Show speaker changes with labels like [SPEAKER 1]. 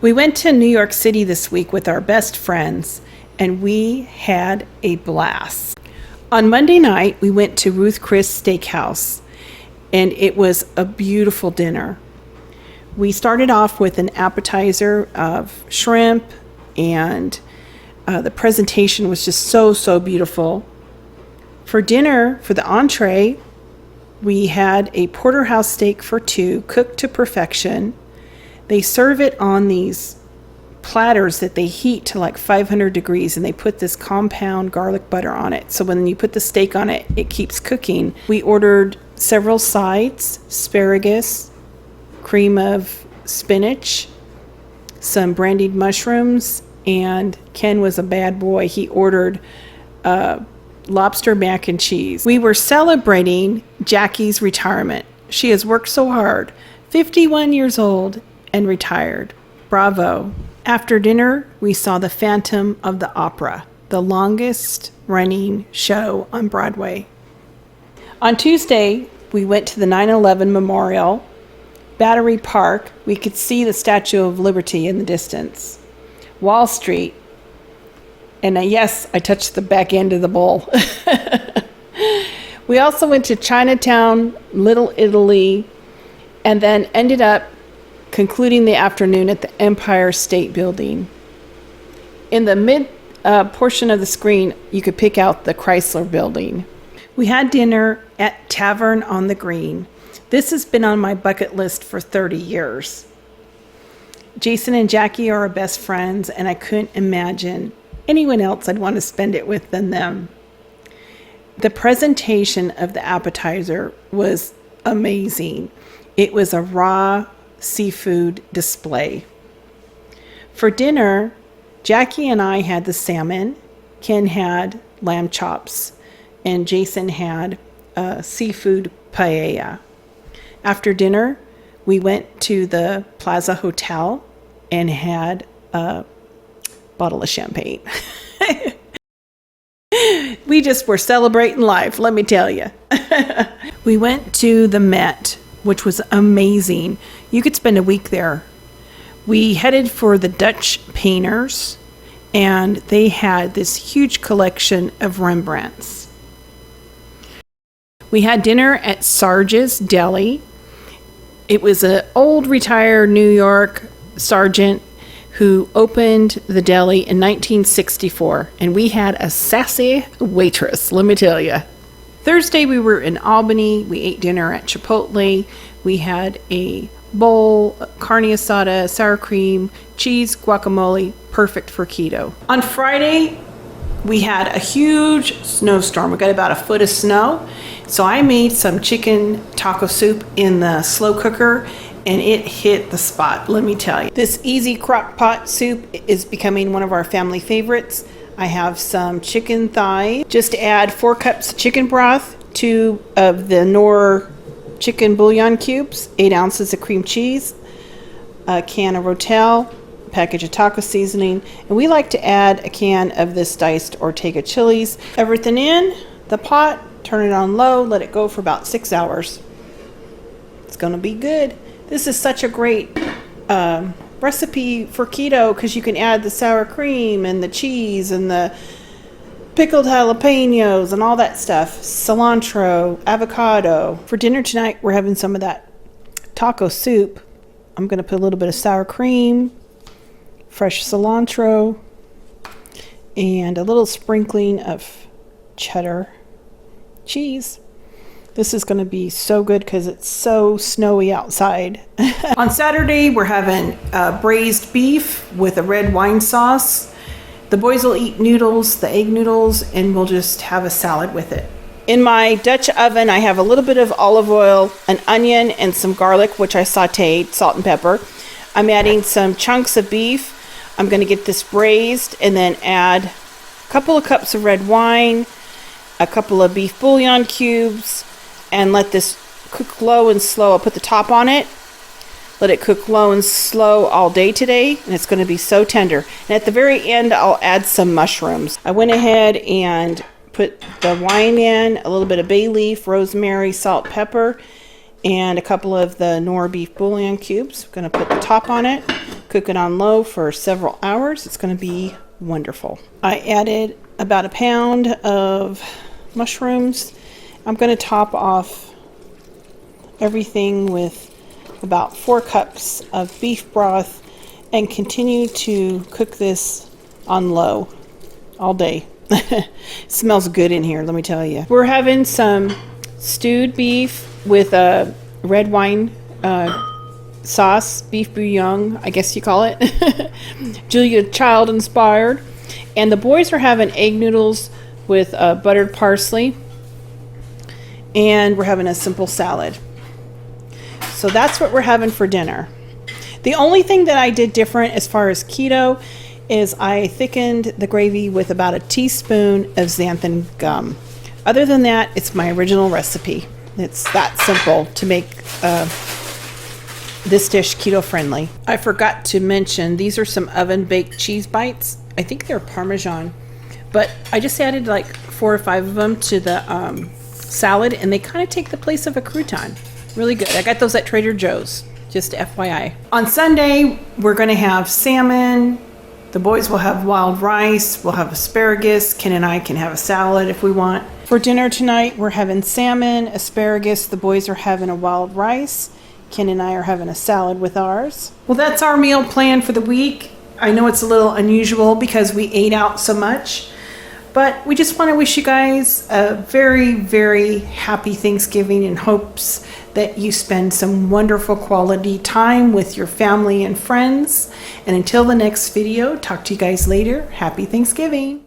[SPEAKER 1] We went to New York City this week with our best friends, and we had a blast. On Monday night, we went to Ruth Chris Steak House, and it was a beautiful dinner. We started off with an appetizer of shrimp, and the presentation was just so beautiful. For dinner, for the entree, we had a porterhouse steak for two, cooked to perfection. They serve it on these platters that they heat to like 500 degrees, and they put this compound garlic butter on it. So when you put the steak on it, it keeps cooking. We ordered several sides: asparagus, cream of spinach, some brandied mushrooms, and Ken was a bad boy. He ordered lobster mac and cheese. We were celebrating Jackie's retirement. She has worked so hard, 51 years old, and retired. Bravo. After dinner, we saw the Phantom of the Opera, the longest running show on Broadway. On Tuesday, we went to the 9/11 Memorial, Battery Park. We could see the Statue of Liberty in the distance. Wall Street, and yes, I touched the back end of the bowl. We also went to Chinatown, Little Italy, and then ended up concluding the afternoon at the Empire State Building. In the mid portion of the screen, you could pick out the Chrysler Building. We had dinner at Tavern on the Green. This has been on my bucket list for 30 years. Jason and Jackie are our best friends, and I couldn't imagine anyone else I'd want to spend it with than them. The presentation of the appetizer was amazing. It was a raw seafood display. For dinner, Jackie and I had the salmon, Ken had lamb chops, and Jason had seafood paella. After dinner, we went to the Plaza Hotel and had a bottle of champagne. We just were celebrating life, let me tell you. We went to the Met, which was amazing. You could spend a week there. We headed for the Dutch painters, and they had this huge collection of Rembrandts. We had dinner at Sarges Deli. It was an old retired New York sergeant who opened the deli in 1964, and we had a sassy waitress, let me tell you. Thursday, we were in Albany. We ate dinner at Chipotle. We had a bowl, carne asada, sour cream, cheese, guacamole, perfect for keto. On Friday, we had a huge snowstorm. We got about a foot of snow. So I made some chicken taco soup in the slow cooker, and it hit the spot, let me tell you. This easy crock pot soup is becoming one of our family favorites. I have some chicken thigh. Just add 4 cups of chicken broth, 2 of the Knorr chicken bouillon cubes, 8 ounces of cream cheese, a can of Rotel, a package of taco seasoning, and we like to add a can of this diced Ortega chilies. Everything in the pot, turn it on low, let it go for about 6 hours. It's gonna be good. This is such a great recipe for keto because you can add the sour cream and the cheese and the pickled jalapenos and all that stuff. Cilantro, avocado. For dinner tonight, we're having some of that taco soup. I'm going to put a little bit of sour cream, fresh cilantro, and a little sprinkling of cheddar cheese. This is going to be so good because it's so snowy outside. On Saturday, we're having braised beef with a red wine sauce. The boys will eat noodles, the egg noodles, and we'll just have a salad with it. In my Dutch oven, I have a little bit of olive oil, an onion, and some garlic, which I sauteed, salt and pepper. I'm adding some chunks of beef. I'm going to get this braised and then add a couple of cups of red wine, a couple of beef bouillon cubes, and let this cook low and slow. I'll put the top on it, let it cook low and slow all day today, and it's going to be so tender. And at the very end, I'll add some mushrooms. I went ahead and put the wine in, a little bit of bay leaf, rosemary, salt, pepper, and a couple of the Knorr beef bouillon cubes. I'm going to put the top on it, Cook it on low for several hours. It's going to be wonderful. I added about a pound of mushrooms. I'm going to top off everything with about 4 cups of beef broth and continue to cook this on low all day. It smells good in here, let me tell you. We're having some stewed beef with a red wine sauce, beef bouillon, I guess you call it. Julia Child inspired. And the boys are having egg noodles with buttered parsley. And we're having a simple salad. So that's what we're having for dinner. The only thing that I did different as far as keto is I thickened the gravy with about a teaspoon of xanthan gum. Other than that, it's my original recipe. It's that simple to make this dish keto friendly. I forgot to mention, these are some oven baked cheese bites. I think they're Parmesan, but I just added like 4 or 5 of them to the salad, and they kind of take the place of a crouton. Really good. I got those at Trader Joe's, just FYI. On Sunday, we're going to have salmon. The boys will have wild rice. We'll have asparagus. Ken and I can have a salad if we want. For dinner tonight, we're having salmon, asparagus. The boys are having a wild rice. Ken and I are having a salad with ours. Well, that's our meal plan for the week. I know it's a little unusual because we ate out so much, but we just want to wish you guys a very, very happy Thanksgiving in hopes that you spend some wonderful quality time with your family and friends. And until the next video, talk to you guys later. Happy Thanksgiving.